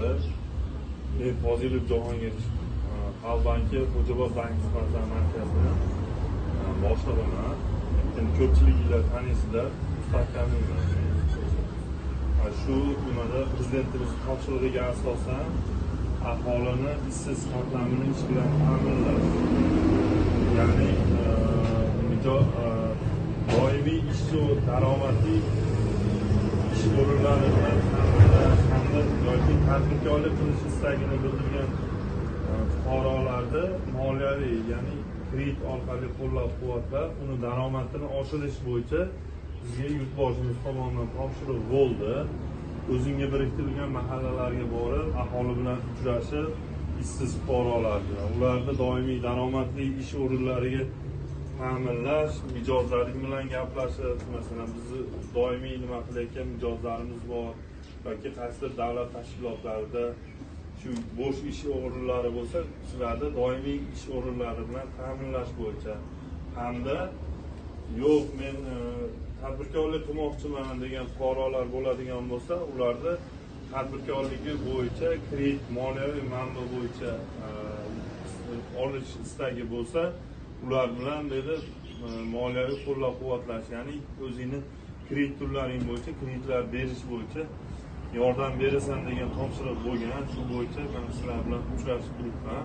rahbari Fozilov Jahongir Xalq banki Xo'jaobod bank xizmatlari markazini boshlig'iman. Ko'pchiliklar taniysizlar, mustahkamlayman. Shu nimada prezidentimiz topshirig'iga asosan aholini ishsiz qatlamini ish bilan ta'minlash, ya'ni doimiy ishchi daromadli ish o'rinlari bilan ta'minlash hamda yoki tadbirkorlik qilish istagini bildirgan fuqarolarni moliyaviy, ya'ni kredit orqali qo'llab-quvvatlab, uni daromadini oshirish bo'yicha bizga yurtboshimiz tomonidan topshiriq bo'ldi. O'zingga biriktirilgan mahallalarga borib, aholi bilan uchrashib, ishsiz fuqarolarni, ularni doimiy daromadli ish o'rinlariga ta'minlash, mijozlar bilan gaplashib, masalan, bizni doimiy nima qilayotgan mijozlarimiz bor yoki qaysidir davlat tashkilotlarida shu bo'sh ish o'rinlari bo'lsa, shularni doimiy ish o'rinlari bilan ta'minlash bo'yicha hamda yo'q, men tadbirkorlik qilmoqchiman degan fuqarolar bo'ladigan bo'lsa, ularni tadbirkorligi bo'yicha kredit, moliyaviy manba bo'yicha olish istagi bo'lsa, ular bilan dedi moliyaviy qo'llab-quvvatlash, ya'ni o'zingni kredit turlaring bo'yicha kreditlar berish bo'yicha yordam berasan degan topshiriq bo'lgan. Shu bo'yicha men sizlar bilan uchrashib turibman.